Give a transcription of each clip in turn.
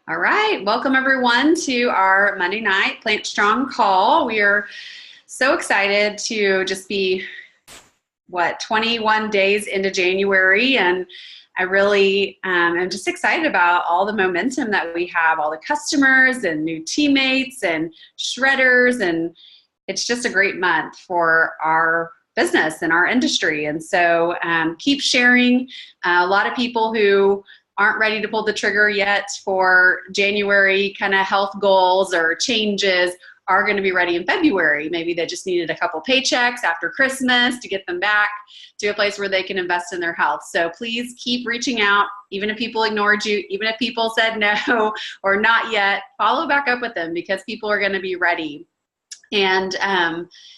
All right, welcome everyone to our Monday night Plant Strong call. We are so excited to just be, 21 days into January, and I really am just excited about all the momentum that we have, all the customers and new teammates and shredders, and it's just a great month for our business and our industry. And so keep sharing. A lot of people who aren't ready to pull the trigger yet for January kind of health goals or changes are going to be ready in February. Maybe they just needed a couple paychecks after Christmas to get them back to a place where they can invest in their health. So please keep reaching out, even if people ignored you, even if people said no or not yet, follow back up with them because people are going to be ready. And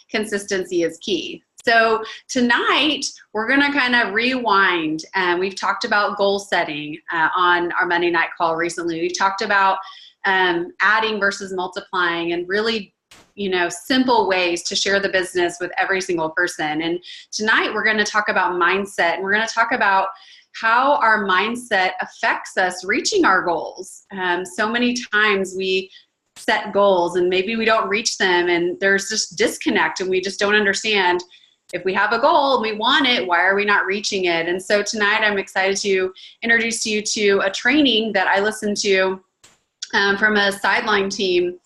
consistency is key. So tonight, we're going to kind of rewind. We've talked about goal setting on our Monday night call recently. We've talked about adding versus multiplying and really, simple ways to share the business with every single person. And tonight, we're going to talk about mindset, and we're going to talk about how our mindset affects us reaching our goals. So many times we set goals and maybe we don't reach them, and there's this disconnect, and we just don't understand. If we have a goal and we want it, why are we not reaching it? And so tonight I'm excited to introduce you to a training that I listened to from a sideline team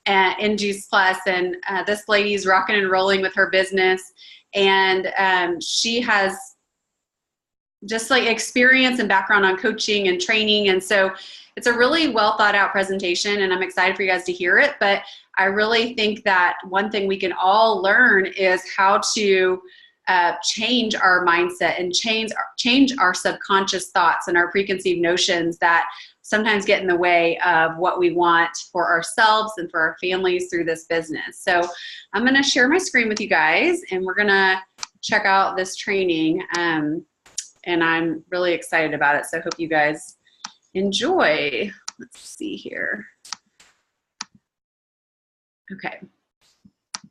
in Juice Plus. And this lady's rocking and rolling with her business. And she has just like experience and background on coaching and training. And so it's a really well thought out presentation, and I'm excited for you guys to hear it. But I really think that one thing we can all learn is how to change our mindset and change our subconscious thoughts and our preconceived notions that sometimes get in the way of what we want for ourselves and for our families through this business. So I'm going to share my screen with you guys, and we're going to check out this training. And I'm really excited about it. So I hope you guys enjoy. Let's see here. Okay.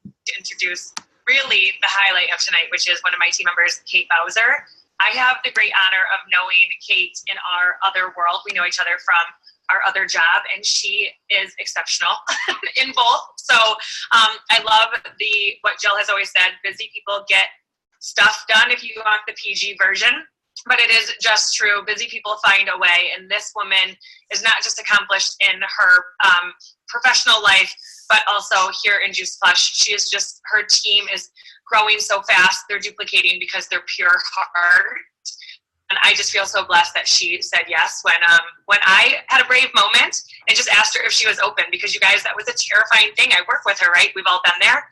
To introduce really the highlight of tonight, which is one of my team members, Kate Bowser. I have the great honor of knowing Kate in our other world. We know each other from our other job, and she is exceptional in both. So I love what Jill has always said, busy people get stuff done if you want the PG version. But it is just true. Busy people find a way. And this woman is not just accomplished in her professional life, but also here in Juice Plus. She is just, her team is growing so fast. They're duplicating because they're pure heart. And I just feel so blessed that she said yes when I had a brave moment and just asked her if she was open, because you guys, that was a terrifying thing. I work with her, right? We've all been there.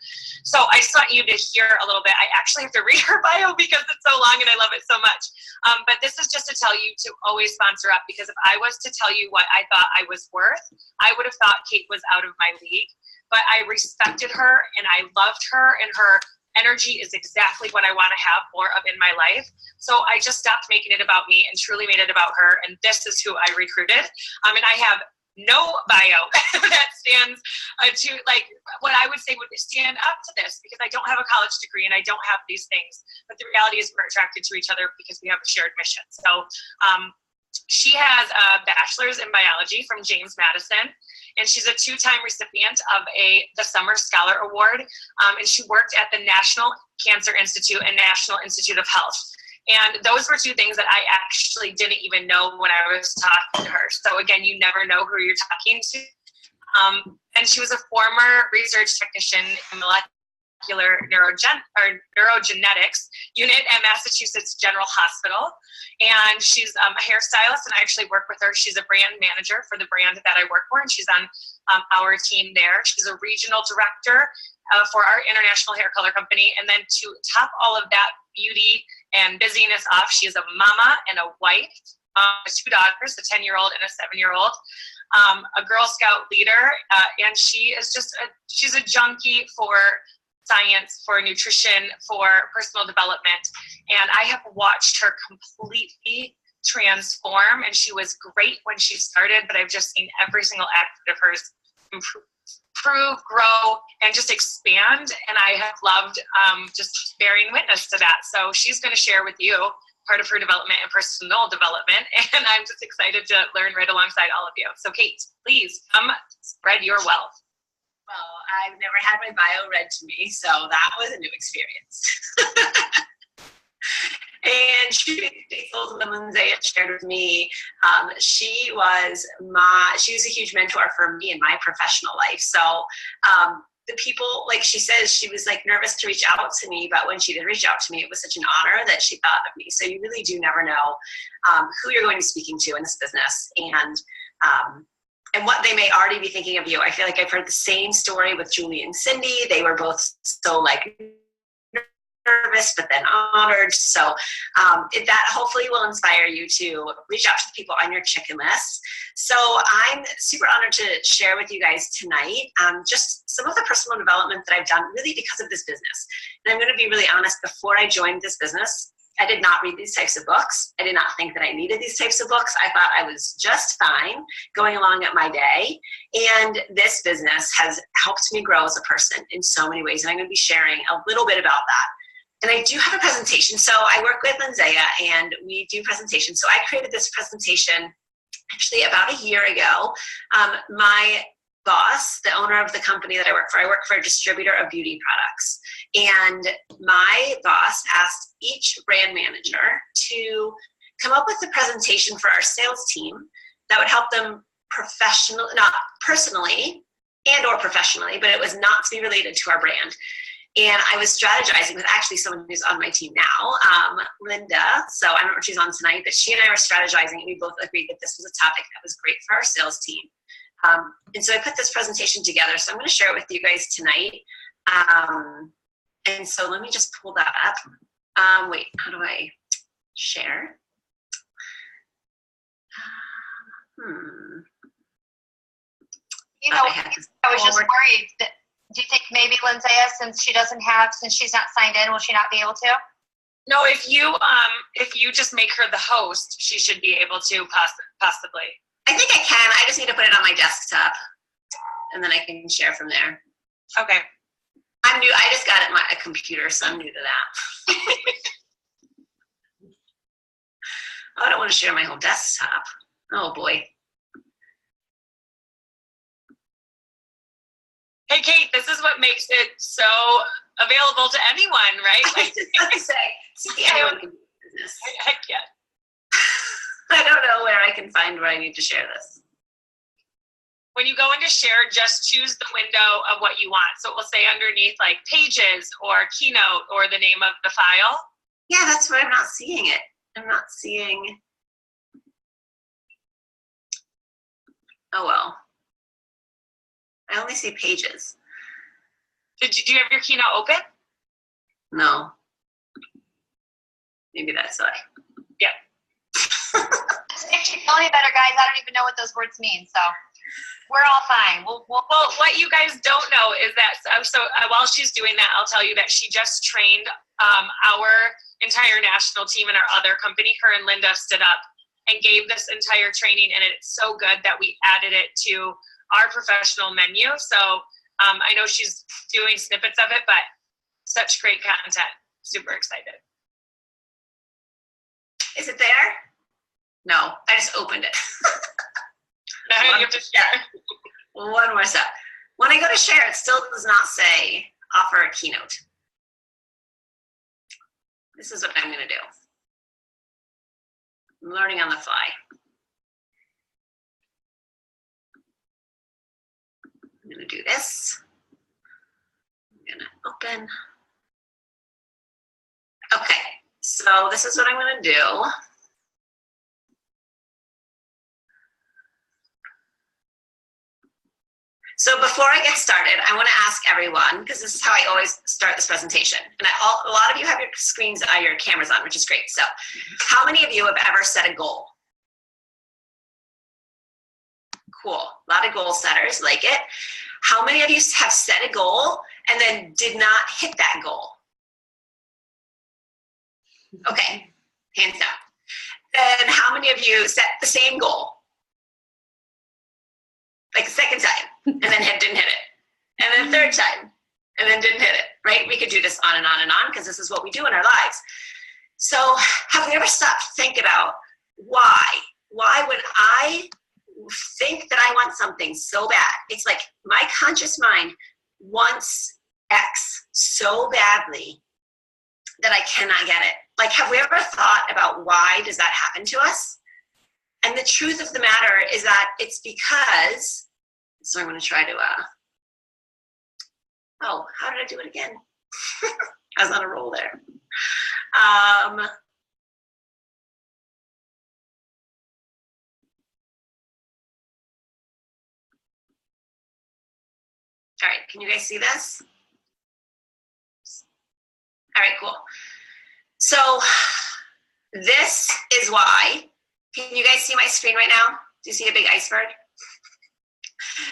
So I just want you to hear a little bit. I actually have to read her bio because it's so long and I love it so much. But this is just to tell you to always sponsor up, because if I was to tell you what I thought I was worth, I would have thought Kate was out of my league. But I respected her and I loved her, and her energy is exactly what I want to have more of in my life. So I just stopped making it about me and truly made it about her. And this is who I recruited. And I have no bio that stands to like what I would say would stand up to this, because I don't have a college degree and I don't have these things. But the reality is we're attracted to each other because we have a shared mission. So she has a bachelor's in biology from James Madison, and she's a 2-time recipient of the Summer Scholar Award, and she worked at the National Cancer Institute and National Institute of Health. And those were 2 things that I actually didn't even know when I was talking to her. So again, you never know who you're talking to. And she was a former research technician in molecular neurogenetics unit at Massachusetts General Hospital. And she's a hairstylist, and I actually work with her. She's a brand manager for the brand that I work for, and she's on our team there. She's a regional director for our international hair color company. And then to top all of that beauty and busyness off, she is a mama and a wife, 2 daughters, a 10-year-old and a 7-year-old, a Girl Scout leader, and she is she's a junkie for science, for nutrition, for personal development. And I have watched her completely transform, and she was great when she started, but I've just seen every single act of hers improve, grow, and just expand. And I have loved just bearing witness to that. So she's going to share with you part of her development and personal development. And I'm just excited to learn right alongside all of you. So Kate, please come spread your wealth. Well, I've never had my bio read to me, so that was a new experience. And she told them, Lindsay shared with me, she was a huge mentor for me in my professional life. So the people, like she says, she was like nervous to reach out to me, but when she did reach out to me, it was such an honor that she thought of me. So you really do never know who you're going to be speaking to in this business, and what they may already be thinking of you. I feel like I've heard the same story with Julie and Cindy. They were both so like nervous, but then honored. So that hopefully will inspire you to reach out to the people on your chicken list. So I'm super honored to share with you guys tonight just some of the personal development that I've done really because of this business. And I'm going to be really honest, before I joined this business, I did not read these types of books. I did not think that I needed these types of books. I thought I was just fine going along at my day. And this business has helped me grow as a person in so many ways. And I'm going to be sharing a little bit about that. And I do have a presentation. So I work with Lindsay and we do presentations. So I created this presentation actually about a year ago. My boss, the owner of the company that I work for a distributor of beauty products. And my boss asked each brand manager to come up with a presentation for our sales team that would help them not personally and or professionally, but it was not to be related to our brand. And I was strategizing with actually someone who's on my team now, Linda. So I don't know if she's on tonight, but she and I were strategizing and we both agreed that this was a topic that was great for our sales team. And so I put this presentation together. So I'm going to share it with you guys tonight. And so let me just pull that up. Wait, how do I share? You know, I was just worried that, do you think maybe Lindsay, since she's not signed in, will she not be able to? No, if you just make her the host, she should be able to possibly. I think I can. I just need to put it on my desktop, and then I can share from there. Okay. I'm new. I just got it on a computer, so I'm new to that. I don't want to share my whole desktop. Oh boy. Hey, Kate, this is what makes it so available to anyone, right? I was just about to say, see, anyone can do business. Heck yeah. I don't know where I can find where I need to share this. When you go into share, just choose the window of what you want. So it will say underneath like pages or keynote or the name of the file. Yeah, that's why I'm not seeing it. I'm not seeing. Oh, well. I only see pages. Do you have your keynote open? No. Maybe that's why. Yeah. If you tell me better, guys, I don't even know what those words mean, so we're all fine. Well, what you guys don't know is that, while she's doing that, I'll tell you that she just trained our entire national team and our other company. Her and Linda stood up and gave this entire training, and it's so good that we added it to our professional menu. So I know she's doing snippets of it, but such great content. Super excited. Is it there? No, I just opened it. Now you have to share. One more step. When I go to share, it still does not say offer a keynote. This is what I'm going to do. I'm learning on the fly. I'm going to do this. I'm going to open. Okay, so this is what I'm going to do. So before I get started, I want to ask everyone, because this is how I always start this presentation. And a lot of you have your screens, your cameras on, which is great. So how many of you have ever set a goal? Cool, a lot of goal setters, like it. How many of you have set a goal and then did not hit that goal? Okay, hands down. Then how many of you set the same goal? Like the second time, and then didn't hit it. And then the third time, and then didn't hit it, right? We could do this on and on and on, because this is what we do in our lives. So have we ever stopped to think about why? Why would I think that I want something so bad? It's like my conscious mind wants X so badly that I cannot get it. Like, have we ever thought about why does that happen to us? And the truth of the matter is that it's because, so I'm going to try to, oh, how did I do it again? I was on a roll there. All right, can you guys see this? All right, cool. So this is why, can you guys see my screen right now? Do you see a big iceberg?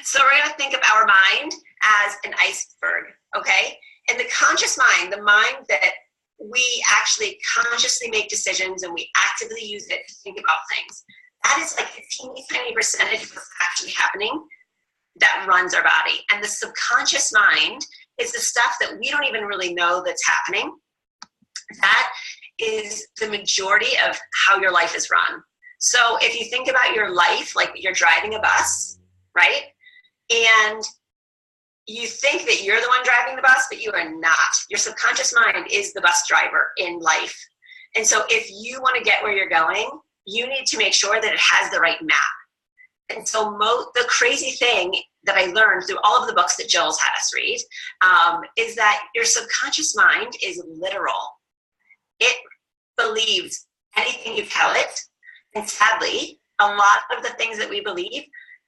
So we're gonna think of our mind as an iceberg, okay? And the conscious mind, the mind that we actually consciously make decisions and we actively use it to think about things, that is like a teeny tiny percentage of what's actually happening that runs our body. And the subconscious mind is the stuff that we don't even really know that's happening. That is the majority of how your life is run. So if you think about your life, like you're driving a bus, right? And you think that you're the one driving the bus, but you are not. Your subconscious mind is the bus driver in life. And so if you want to get where you're going, you need to make sure that it has the right map. And so the crazy thing that I learned through all of the books that Jill's had us read is that your subconscious mind is literal. It believes anything you tell it. And sadly, a lot of the things that we believe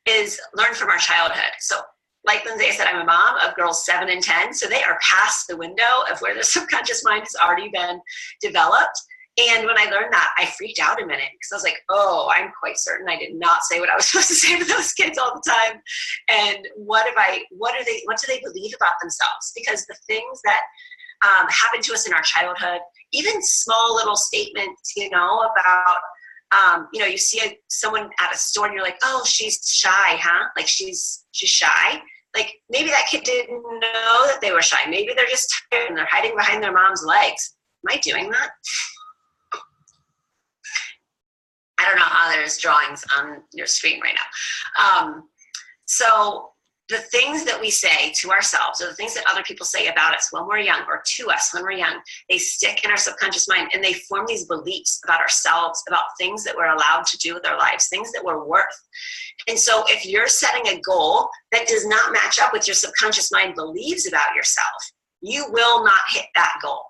is learned from our childhood. So like Lindsay said, I'm a mom of girls 7 and 10. So they are past the window of where their subconscious mind has already been developed. And when I learned that, I freaked out a minute because I was like, oh, I'm quite certain I did not say what I was supposed to say to those kids all the time. And what do they believe about themselves? Because the things that happen to us in our childhood, even small little statements, about, you see someone at a store and you're like, oh, she's shy, huh? Like she's shy. Like maybe that kid didn't know that they were shy. Maybe they're just tired and they're hiding behind their mom's legs. Am I doing that? I don't know how there's drawings on your screen right now. So the things that we say to ourselves or the things that other people say about us when we're young or to us when we're young, they stick in our subconscious mind and they form these beliefs about ourselves, about things that we're allowed to do with our lives, things that we're worth. And so if you're setting a goal that does not match up with your subconscious mind believes about yourself, you will not hit that goal.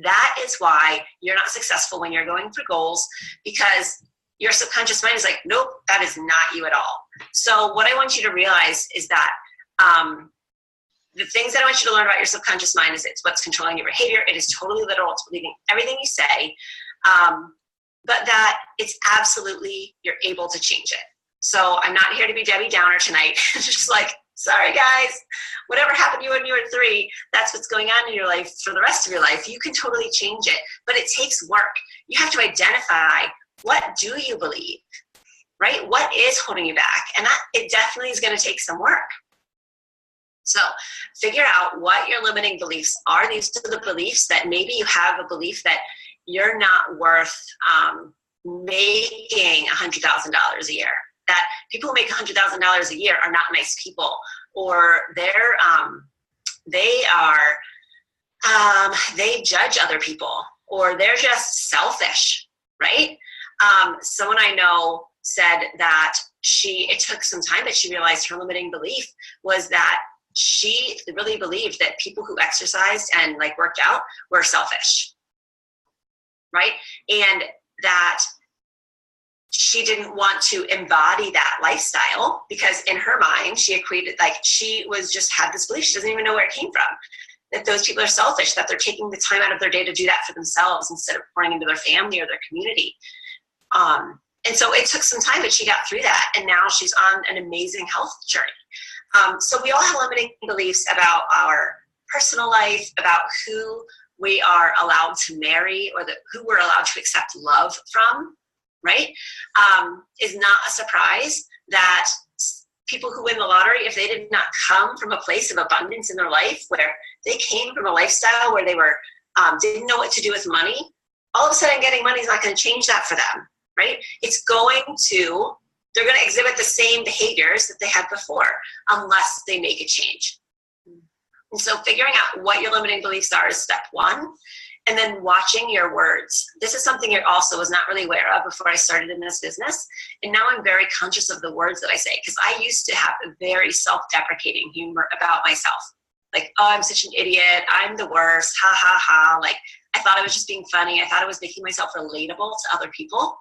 That is why you're not successful when you're going for goals, because your subconscious mind is like, nope, that is not you at all. So what I want you to realize is that the things that I want you to learn about your subconscious mind is it's what's controlling your behavior. It is totally literal. It's believing everything you say, but that it's absolutely, you're able to change it. So I'm not here to be Debbie Downer tonight. Just like, sorry guys, whatever happened to you when you were 3, that's what's going on in your life for the rest of your life. You can totally change it, but it takes work. You have to identify, what do you believe, right? What is holding you back? And that it definitely is going to take some work. So figure out what your limiting beliefs are. These are the beliefs that maybe you have a belief that you're not worth making $100,000 a year. That people who make $100,000 a year are not nice people, or they judge other people, or they're just selfish, right? Someone I know said that it took some time that she realized her limiting belief was that she really believed that people who exercised and like worked out were selfish, right? And that she didn't want to embody that lifestyle because in her mind, she equated, like she was just had this belief, she doesn't even know where it came from, that those people are selfish, that they're taking the time out of their day to do that for themselves instead of pouring into their family or their community. And so it took some time, but she got through that. And now she's on an amazing health journey. So we all have limiting beliefs about our personal life, about who we are allowed to marry or who we're allowed to accept love from, right? Is not a surprise that people who win the lottery, if they did not come from a place of abundance in their life, where they came from a lifestyle where they were didn't know what to do with money, all of a sudden getting money is not going to change that for them, right? They're going to exhibit the same behaviors that they had before unless they make a change. And so figuring out what your limiting beliefs are is step one. And then watching your words. This is something I also was not really aware of before I started in this business. And now I'm very conscious of the words that I say, because I used to have a very self-deprecating humor about myself. Like, oh, I'm such an idiot. I'm the worst. Ha, ha, ha. Like, I thought I was just being funny. I thought I was making myself relatable to other people.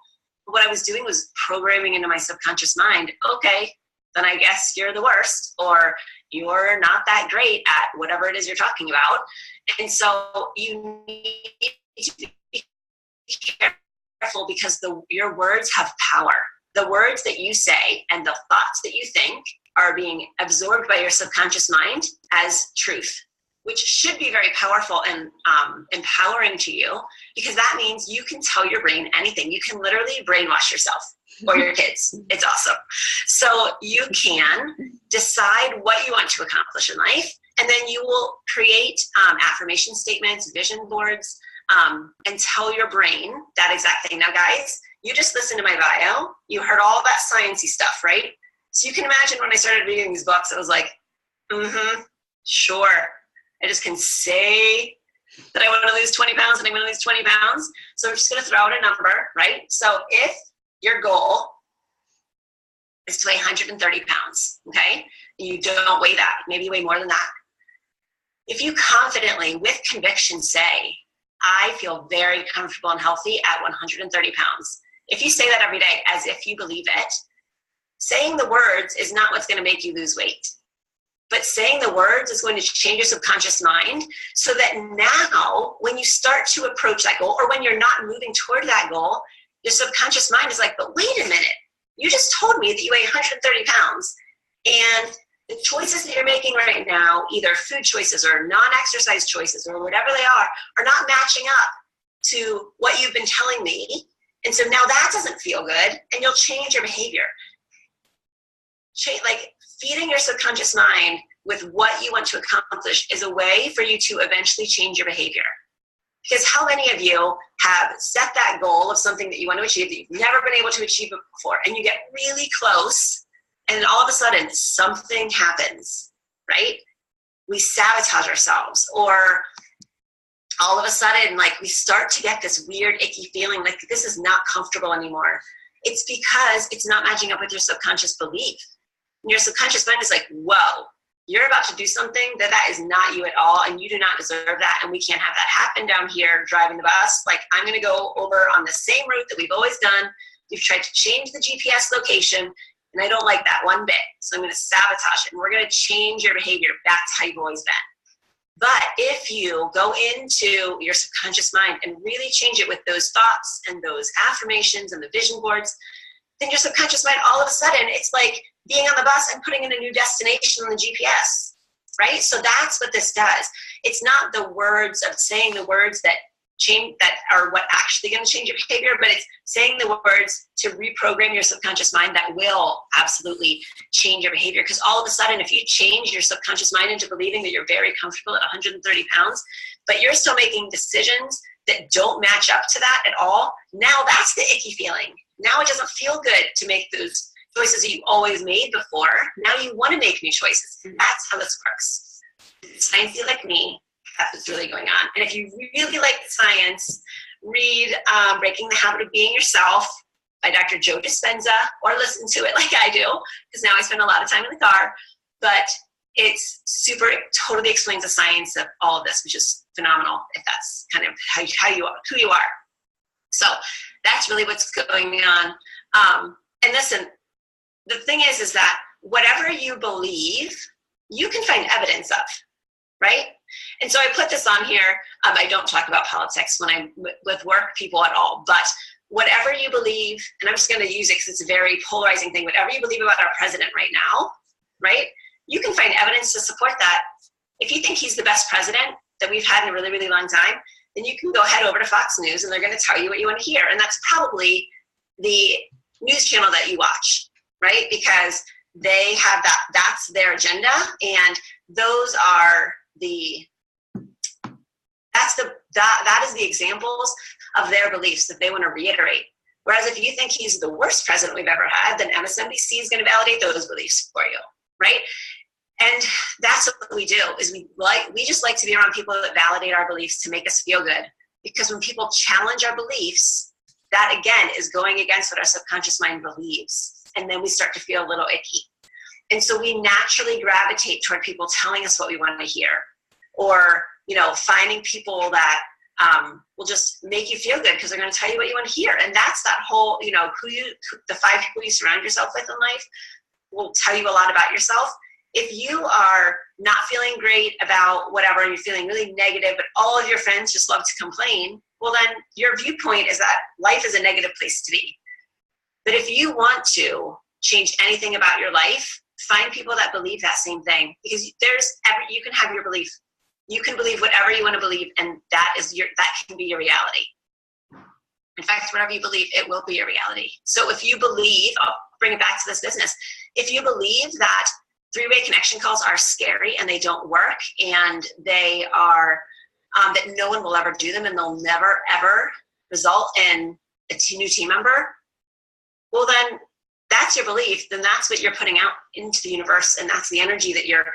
But what I was doing was programming into my subconscious mind, okay, then I guess you're the worst, or you're not that great at whatever it is you're talking about. And so you need to be careful, because your words have power. The words that you say and the thoughts that you think are being absorbed by your subconscious mind as truth, which should be very powerful and empowering to you, because that means you can tell your brain anything. You can literally brainwash yourself or your kids. It's awesome. So you can decide what you want to accomplish in life, and then you will create affirmation statements, vision boards, and tell your brain that exact thing. Now, guys, you just listened to my bio. You heard all that sciencey stuff, right? So you can imagine when I started reading these books, I was like, sure. I just can say that I want to lose 20 pounds and I want to lose 20 pounds. So I'm just going to throw out a number, right? So if your goal is to weigh 130 pounds, okay? You don't weigh that. Maybe you weigh more than that. If you confidently, with conviction, say, I feel very comfortable and healthy at 130 pounds. If you say that every day as if you believe it, saying the words is not what's going to make you lose weight. But saying the words is going to change your subconscious mind, so that now when you start to approach that goal, or when you're not moving toward that goal, your subconscious mind is like, but wait a minute, you just told me that you weigh 130 pounds, and the choices that you're making right now, either food choices or non-exercise choices or whatever they are not matching up to what you've been telling me. And so now that doesn't feel good, and you'll change your behavior. Like, feeding your subconscious mind with what you want to accomplish is a way for you to eventually change your behavior. Because how many of you have set that goal of something that you want to achieve that you've never been able to achieve it before, and you get really close, and then all of a sudden something happens, right? We sabotage ourselves, or all of a sudden, like, we start to get this weird, icky feeling like this is not comfortable anymore. It's because it's not matching up with your subconscious belief. And your subconscious mind is like, whoa, you're about to do something that is not you at all, and you do not deserve that, and we can't have that happen down here driving the bus. Like, I'm going to go over on the same route that we've always done. You've tried to change the GPS location, and I don't like that one bit. So I'm going to sabotage it, and we're going to change your behavior back to how you've always been. But if you go into your subconscious mind and really change it with those thoughts and those affirmations and the vision boards, then your subconscious mind, all of a sudden, it's like being on the bus and putting in a new destination on the GPS, right? So that's what this does. It's not the words of saying the words that change, that are what actually going to change your behavior, but it's saying the words to reprogram your subconscious mind that will absolutely change your behavior. Because all of a sudden, if you change your subconscious mind into believing that you're very comfortable at 130 pounds, but you're still making decisions that don't match up to that at all, now that's the icky feeling. Now it doesn't feel good to make those choices that you always made before. Now you want to make new choices. That's how this works. Sciencey like me, that's what's really going on. And if you really like the science, read Breaking the Habit of Being Yourself by Dr. Joe Dispenza, or listen to it like I do, because now I spend a lot of time in the car. But it's super, it totally explains the science of all of this, which is phenomenal if that's kind of how you are, who you are. So that's really what's going on. And listen, the thing is that whatever you believe, you can find evidence of, right? And so I put this on here. I don't talk about politics when I'm with work people at all, but whatever you believe, and I'm just going to use it because it's a very polarizing thing, whatever you believe about our president right now, right? You can find evidence to support that. If you think he's the best president that we've had in a really, really long time, then you can go head over to Fox News and they're going to tell you what you want to hear. And that's probably the news channel that you watch, right? Because they have that's their agenda, and those are the that is the examples of their beliefs that they want to reiterate. Whereas if you think he's the worst president we've ever had, then MSNBC is going to validate those beliefs for you, right? And that's what we do, is we just like to be around people that validate our beliefs to make us feel good. Because when people challenge our beliefs, that again is going against what our subconscious mind believes. And then we start to feel a little icky. And so we naturally gravitate toward people telling us what we want to hear, or, finding people that will just make you feel good because they're going to tell you what you want to hear. And that's that whole, the 5 people you surround yourself with in life will tell you a lot about yourself. If you are not feeling great about whatever, and you're feeling really negative, but all of your friends just love to complain, well, then your viewpoint is that life is a negative place to be. But if you want to change anything about your life, find people that believe that same thing, because you can have your belief. You can believe whatever you want to believe, and that can be your reality. In fact, whatever you believe, it will be your reality. So if you believe, I'll bring it back to this business. If you believe that 3-way connection calls are scary and they don't work, and they are that no one will ever do them, and they'll never ever result in a new team member, well, then that's your belief. Then that's what you're putting out into the universe, and that's the energy that you're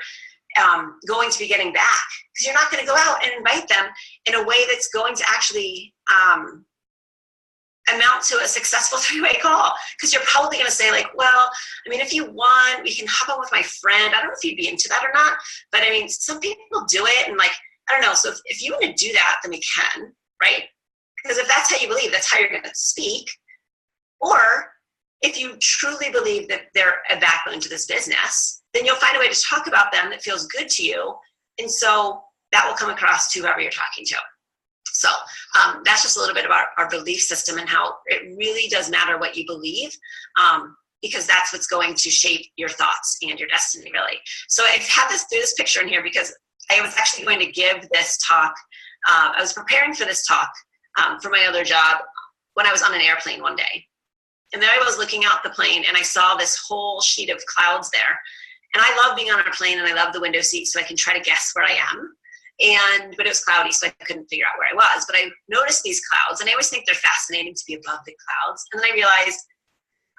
going to be getting back, because you're not going to go out and invite them in a way that's going to actually amount to a successful 3-way call. Because you're probably going to say, like, well, I mean, if you want, we can hop on with my friend. I don't know if you'd be into that or not, but I mean, some people do it, and like, I don't know. So if you want to do that, then we can, right? Because if that's how you believe, that's how you're going to speak. Or if you truly believe that they're a backbone to this business, then you'll find a way to talk about them that feels good to you. And so that will come across to whoever you're talking to. So that's just a little bit about our belief system, and how it really does matter what you believe, because that's what's going to shape your thoughts and your destiny, really. So I have this picture in here because I was actually going to give this talk. I was preparing for this talk for my other job when I was on an airplane one day. And there I was looking out the plane, and I saw this whole sheet of clouds there. And I love being on a plane, and I love the window seat, so I can try to guess where I am. But it was cloudy, so I couldn't figure out where I was. But I noticed these clouds, and I always think they're fascinating to be above the clouds. And then I realized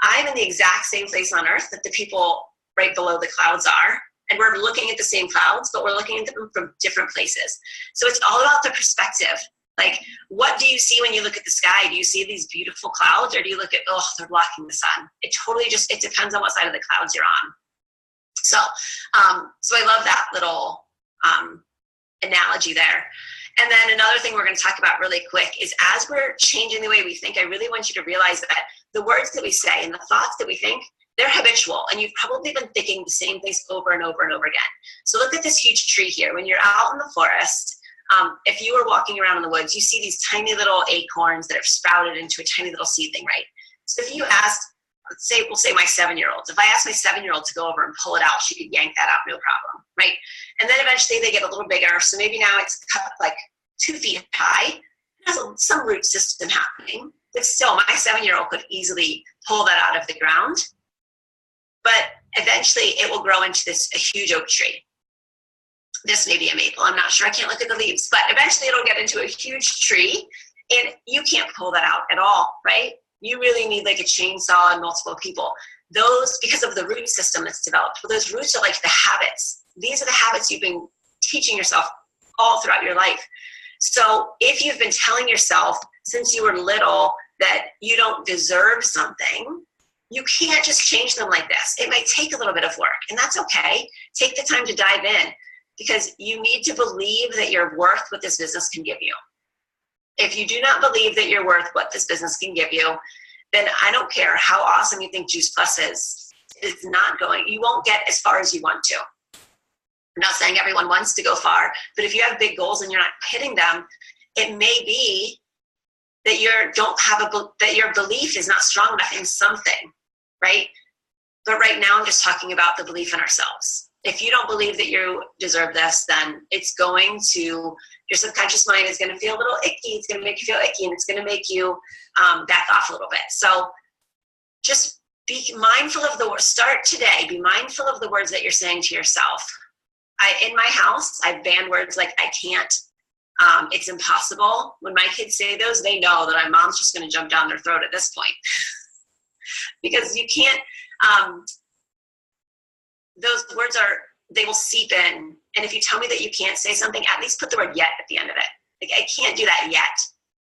I'm in the exact same place on Earth that the people right below the clouds are. And we're looking at the same clouds, but we're looking at them from different places. So it's all about the perspective. Like, what do you see when you look at the sky? Do you see these beautiful clouds, or do you look at, oh, they're blocking the sun? It depends on what side of the clouds you're on. So I love that little analogy there. And then another thing we're going to talk about really quick is, as we're changing the way we think, I really want you to realize that the words that we say and the thoughts that we think, they're habitual, and you've probably been thinking the same things over and over and over again. So look at this huge tree here. When you're out in the forest, if you were walking around in the woods, you see these tiny little acorns that have sprouted into a tiny little seedling, right? So if you asked, we'll say my 7-year-old, if I asked my 7-year-old to go over and pull it out, she could yank that out, no problem, right? And then eventually they get a little bigger, so maybe now it's cut like 2 feet high. It has some root system happening, but still my 7-year-old could easily pull that out of the ground. But eventually it will grow into a huge oak tree. This may be a maple, I'm not sure, I can't look at the leaves, but eventually it'll get into a huge tree, and you can't pull that out at all, right? You really need like a chainsaw and multiple people. Those, because of the root system that's developed, well, those roots are like the habits. These are the habits you've been teaching yourself all throughout your life. So if you've been telling yourself since you were little that you don't deserve something, you can't just change them like this. It might take a little bit of work, and that's okay. Take the time to dive in, because you need to believe that you're worth what this business can give you. If you do not believe that you're worth what this business can give you, then I don't care how awesome you think Juice Plus is. It's not going, you won't get as far as you want to. I'm not saying everyone wants to go far, but if you have big goals and you're not hitting them, it may be that that your belief is not strong enough in something, right? But right now I'm just talking about the belief in ourselves. If you don't believe that you deserve this, then it's going to, your subconscious mind is going to feel a little icky. It's going to make you feel icky, and it's going to make you back off a little bit. So just be mindful of the words. Start today. Be mindful of the words that you're saying to yourself. In my house, I've banned words like I can't, It's impossible. When my kids say those, they know that my mom's just going to jump down their throat at this point. Because you can't, those words they will seep in. And if you tell me that you can't say something, at least put the word yet at the end of it. Like, I can't do that yet,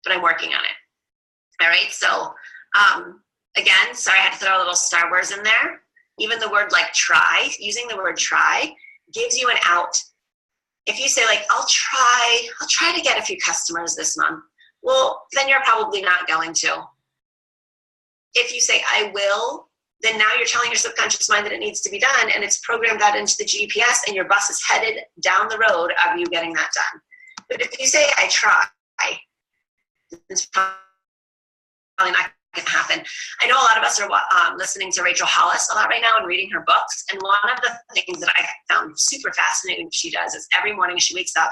but I'm working on it. All right. So, again, sorry, I had to throw a little Star Wars in there. Even the word like try, using the word try gives you an out. If you say like, I'll try to get a few customers this month. Well, then you're probably not going to. If you say I will, then now you're telling your subconscious mind that it needs to be done, and it's programmed that into the GPS, and your bus is headed down the road of you getting that done. But if you say I try, it's probably not going to happen. I know a lot of us are listening to Rachel Hollis a lot right now and reading her books, and one of the things that I found super fascinating she does is every morning she wakes up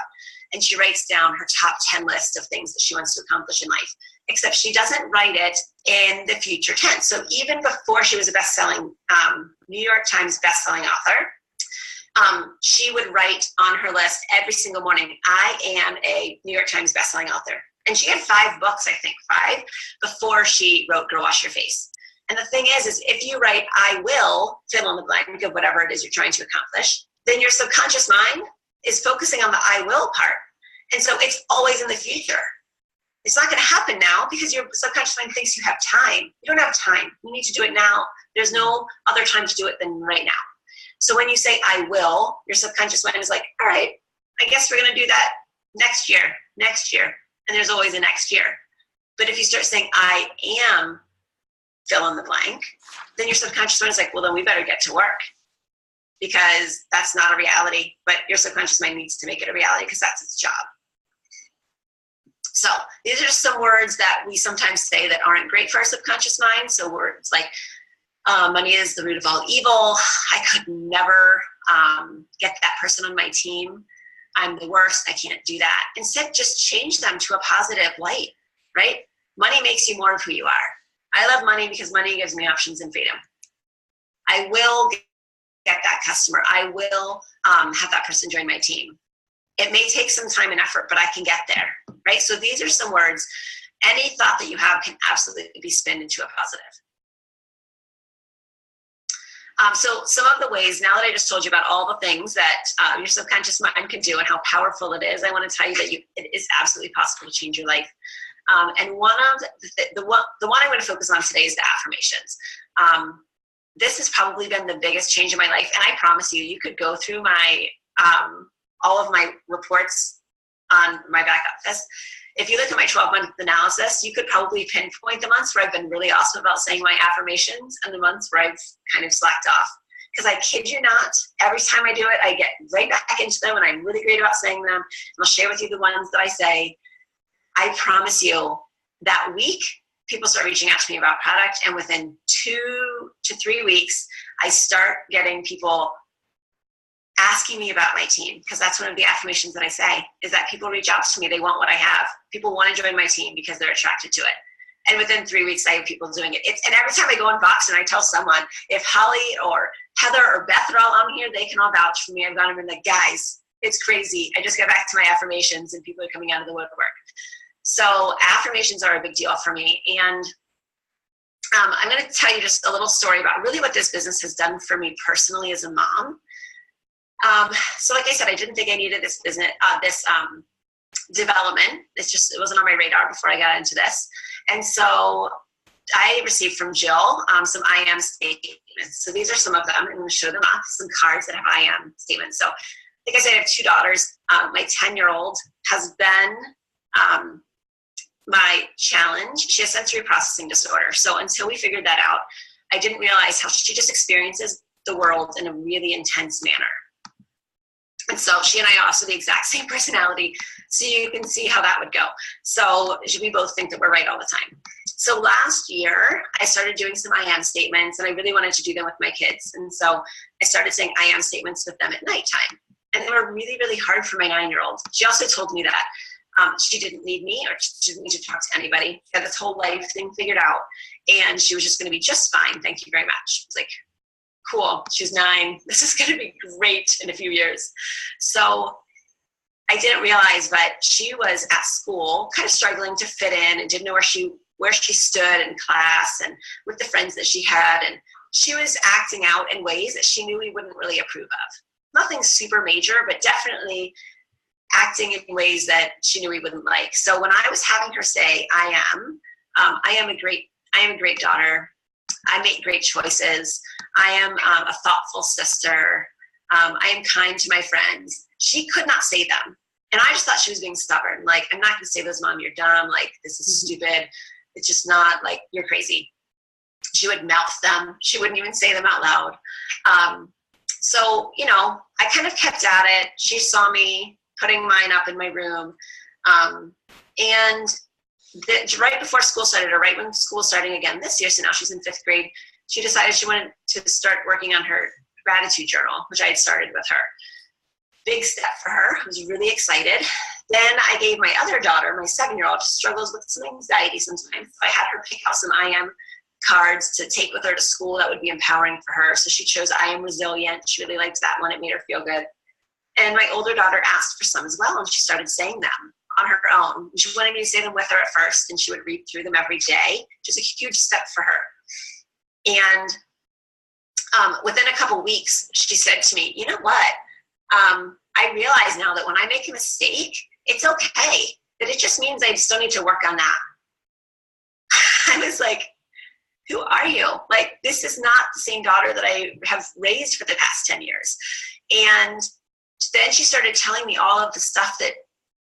and she writes down her top 10 list of things that she wants to accomplish in life, except she doesn't write it in the future tense. So even before she was a best-selling, New York Times best-selling author, she would write on her list every single morning, I am a New York Times best-selling author. And she had 5 books, I think, 5, before she wrote Girl Wash Your Face. And the thing is if you write, I will, fill in the blank of whatever it is you're trying to accomplish, then your subconscious mind is focusing on the I will part. And so it's always in the future. It's not going to happen now because your subconscious mind thinks you have time. You don't have time. You need to do it now. There's no other time to do it than right now. So when you say I will, your subconscious mind is like, all right, I guess we're going to do that next year. And there's always a next year. But if you start saying I am, fill in the blank, then your subconscious mind is like, well, then we better get to work, because that's not a reality. But your subconscious mind needs to make it a reality because that's its job. So these are just some words that we sometimes say that aren't great for our subconscious mind. So words like money is the root of all evil. I could never get that person on my team. I'm the worst. I can't do that. Instead, just change them to a positive light, right? Money makes you more of who you are. I love money because money gives me options and freedom. I will get that customer. I will have that person join my team. It may take some time and effort, but I can get there, right? So these are some words. Any thought that you have can absolutely be spun into a positive. So some of the ways, now that I just told you about all the things that your subconscious mind can do and how powerful it is, I want to tell you that it is absolutely possible to change your life. And one of the one I'm going to focus on today is the affirmations. This has probably been the biggest change in my life. And I promise you, you could go through my all of my reports on my back office. If you look at my 12-month analysis, you could probably pinpoint the months where I've been really awesome about saying my affirmations and the months where I've kind of slacked off. Because I kid you not, every time I do it, I get right back into them, and I'm really great about saying them. And I'll share with you the ones that I say. I promise you, that week, people start reaching out to me about product, and within 2 to 3 weeks, I start getting people asking me about my team, because that's one of the affirmations that I say, is that people reach out to me. They want what I have. People want to join my team because they're attracted to it. And within 3 weeks, I have people doing it. And every time I go in box and I tell someone, if Holly or Heather or Beth are all on here, they can all vouch for me. I've gone and been like, guys, it's crazy. I just got back to my affirmations and people are coming out of the woodwork. So affirmations are a big deal for me. And I'm going to tell you just a little story about really what this business has done for me personally as a mom. So like I said, I didn't think I needed this business, development. It wasn't on my radar before I got into this. And so I received from Jill some I am statements. So these are some of them. I'm going to show them off, some cards that have I am statements. So like I said, I have 2 daughters. My 10-year-old has been my challenge. She has sensory processing disorder. So until we figured that out, I didn't realize how she just experiences the world in a really intense manner. And so she and I are also the exact same personality. So you can see how that would go. So we both think that we're right all the time. So last year, I started doing some I am statements, and I really wanted to do them with my kids. And so I started saying I am statements with them at nighttime. And they were really, really hard for my 9-year-old. She also told me that she didn't need me, or she didn't need to talk to anybody. She had this whole life thing figured out, and she was just going to be just fine. Thank you very much. It's like, cool. She's 9. This is going to be great in a few years. So I didn't realize, but she was at school kind of struggling to fit in and didn't know where she stood in class and with the friends that she had. And she was acting out in ways that she knew we wouldn't really approve of. Nothing super major, but definitely acting in ways that she knew we wouldn't like. So when I was having her say, I am a great daughter. I make great choices. I am a thoughtful sister. I am kind to my friends. She could not say them. And I just thought she was being stubborn. Like, I'm not going to say those, Mom, you're dumb. Like, this is stupid. It's just not, like, you're crazy. She would mouth them. She wouldn't even say them out loud. So, you know, I kind of kept at it. She saw me putting mine up in my room. And right before school started, or right when school was starting again this year, so now she's in 5th grade, she decided she wanted to start working on her gratitude journal, which I had started with her. Big step for her. I was really excited. Then I gave my other daughter, my 7-year-old, struggles with some anxiety sometimes. So I had her pick out some I am cards to take with her to school that would be empowering for her. So she chose I am resilient. She really liked that one. It made her feel good. And my older daughter asked for some as well, and she started saying them on her own. She wanted me to say them with her at first, and she would read through them every day, which is a huge step for her. And within a couple weeks, she said to me, you know what? I realize now that when I make a mistake, it's okay. That it just means I still need to work on that. I was like, who are you? Like, this is not the same daughter that I have raised for the past 10 years. And then she started telling me all of the stuff that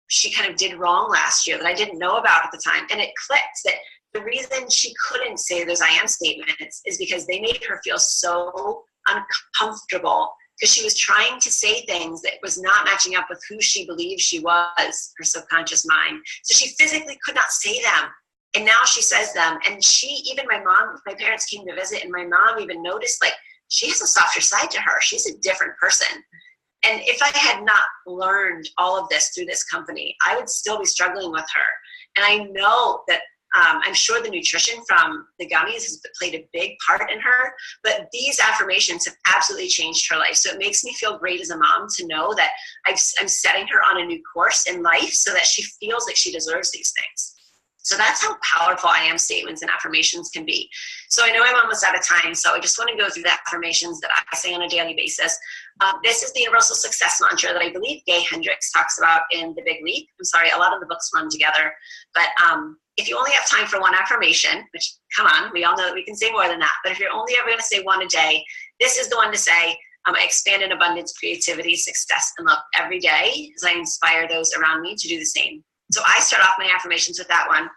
she kind of did wrong last year that I didn't know about at the time. And it clicked that the reason she couldn't say those I am statements is because they made her feel so uncomfortable, because she was trying to say things that was not matching up with who she believed she was, her subconscious mind. So she physically could not say them. And now she says them. And even my parents came to visit, and my mom even noticed, like, she has a softer side to her. She's a different person. And if I had not learned all of this through this company, I would still be struggling with her. And I know that I'm sure the nutrition from the gummies has played a big part in her, but these affirmations have absolutely changed her life. So it makes me feel great as a mom to know that I'm setting her on a new course in life so that she feels like she deserves these things. So that's how powerful I am statements and affirmations can be. So I know I'm almost out of time, so I just want to go through the affirmations that I say on a daily basis. This is the universal success mantra that I believe Gay Hendricks talks about in The Big Leap. I'm sorry, a lot of the books run together. But if you only have time for one affirmation, which, come on, we all know that we can say more than that. But if you're only ever going to say one a day, this is the one to say. I expand in abundance, creativity, success, and love every day as I inspire those around me to do the same. So I start off my affirmations with that one.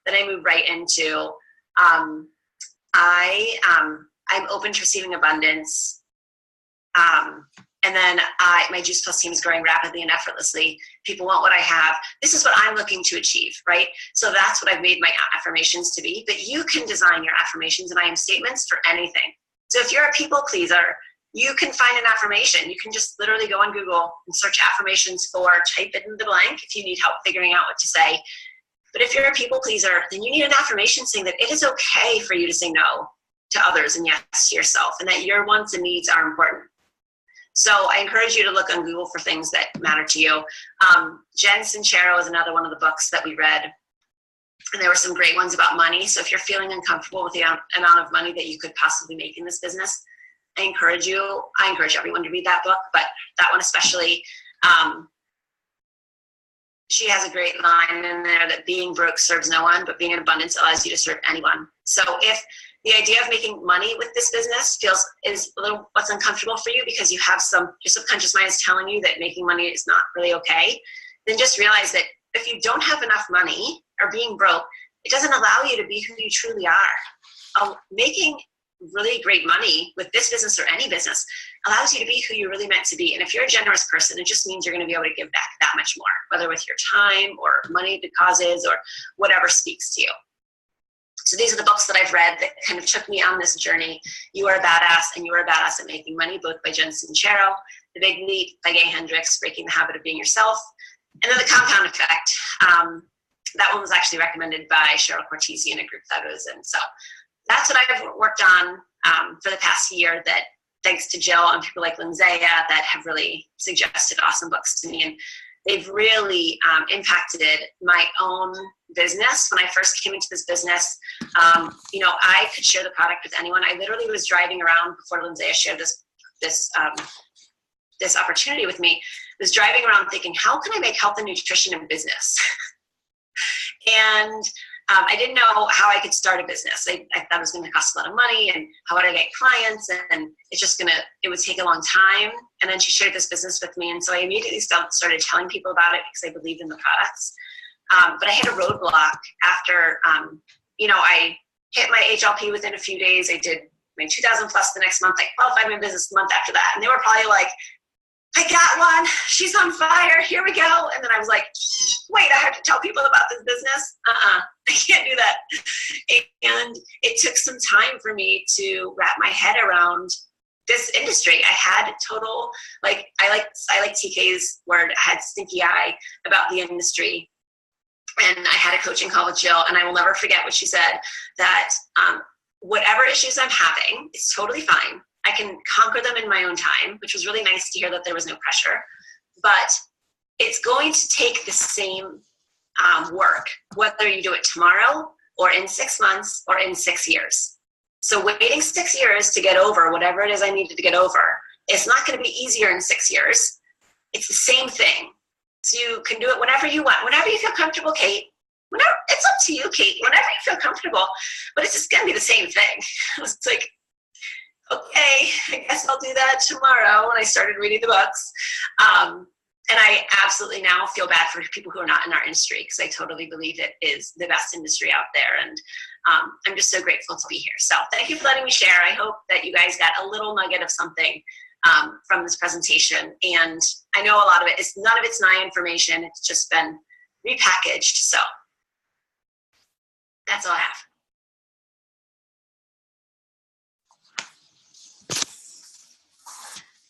Then I move right into I'm open to receiving abundance. And then my Juice Plus team is growing rapidly and effortlessly. People want what I have. This is what I'm looking to achieve, right? So that's what I've made my affirmations to be. But you can design your affirmations and I am statements for anything. So if you're a people pleaser, you can find an affirmation. You can just literally go on Google and search affirmations type it in the blank if you need help figuring out what to say. But if you're a people pleaser, then you need an affirmation saying that it is okay for you to say no to others and yes to yourself, and that your wants and needs are important. So I encourage you to look on Google for things that matter to you. Jen Sincero is another one of the books that we read. And there were some great ones about money. So if you're feeling uncomfortable with the amount of money that you could possibly make in this business, I encourage everyone to read that book, but that one especially. She has a great line in there that being broke serves no one, but being in abundance allows you to serve anyone. So if the idea of making money with this business is a little what's uncomfortable for you because you have your subconscious mind is telling you that making money is not really okay, then just realize that if you don't have enough money or being broke, it doesn't allow you to be who you truly are. Making really great money with this business or any business allows you to be who you're really meant to be. And if you're a generous person, it just means you're going to be able to give back that much more, whether with your time or money to causes or whatever speaks to you. So these are the books that I've read that kind of took me on this journey. You Are a Badass and You Are a Badass at Making Money, both by Jen Sincero. The Big Leap by Gay Hendricks, Breaking the Habit of Being Yourself. And then The Compound Effect. That one was actually recommended by Cheryl Cortese in a group that I was in. So that's what I've worked on for the past year, that thanks to Jill and people like Lindsaya that have really suggested awesome books to me. And they've really impacted my own business. When I first came into this business, you know, I could share the product with anyone. I literally was driving around before Lindsay shared this opportunity with me. I was driving around thinking, how can I make health and nutrition a business? And I didn't know how I could start a business. I thought it was going to cost a lot of money, and how would I get clients, and it would take a long time. And then she shared this business with me, and so I immediately started telling people about it because I believed in the products. But I hit a roadblock after, you know, I hit my HLP within a few days. I did my 2,000 plus the next month. I qualified my business the month after that, and they were probably like, I got one, she's on fire, here we go. And then I was like, wait, I have to tell people about this business? I can't do that. And it took some time for me to wrap my head around this industry. I had total, like, I like TK's word, I had stinky eye about the industry. And I had a coaching call with Jill, and I will never forget what she said, that whatever issues I'm having, it's totally fine. I can conquer them in my own time, which was really nice to hear that there was no pressure. But it's going to take the same work, whether you do it tomorrow or in 6 months or in 6 years. So waiting 6 years to get over whatever it is I needed to get over, it's not going to be easier in 6 years. It's the same thing. So you can do it whenever you want, whenever you feel comfortable, Kate. Whenever, it's up to you, Kate, whenever you feel comfortable. But it's just going to be the same thing. It's like, okay, I guess I'll do that tomorrow. And I started reading the books. And I absolutely now feel bad for people who are not in our industry, because I totally believe it is the best industry out there. And I'm just so grateful to be here. So thank you for letting me share. I hope that you guys got a little nugget of something from this presentation. And I know a lot of it is, none of it's my information. It's just been repackaged. So that's all I have.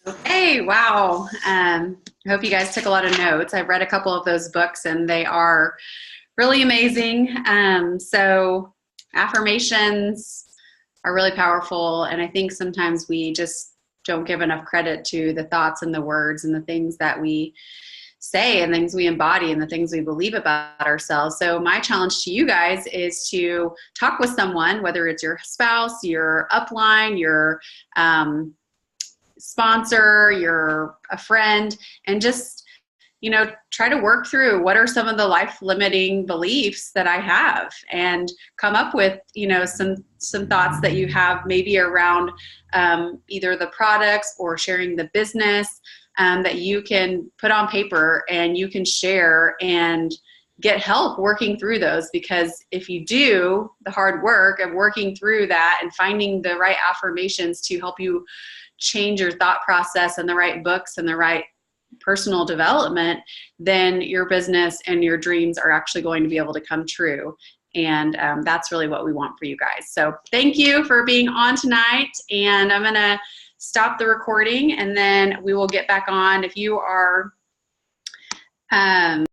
Okay, wow. I hope you guys took a lot of notes. I've read a couple of those books, and they are really amazing. So affirmations are really powerful, and I think sometimes we just don't give enough credit to the thoughts and the words and the things that we say and things we embody and the things we believe about ourselves. So my challenge to you guys is to talk with someone, whether it's your spouse, your upline, your sponsor, you're a friend, and just, you know, try to work through what are some of the life limiting beliefs that I have, and come up with, you know, some thoughts that you have maybe around either the products or sharing the business that you can put on paper and you can share and get help working through those. Because if you do the hard work of working through that and finding the right affirmations to help you change your thought process and the right books and the right personal development, then your business and your dreams are actually going to be able to come true. And that's really what we want for you guys. So thank you for being on tonight. And I'm going to stop the recording, and then we will get back on. If you are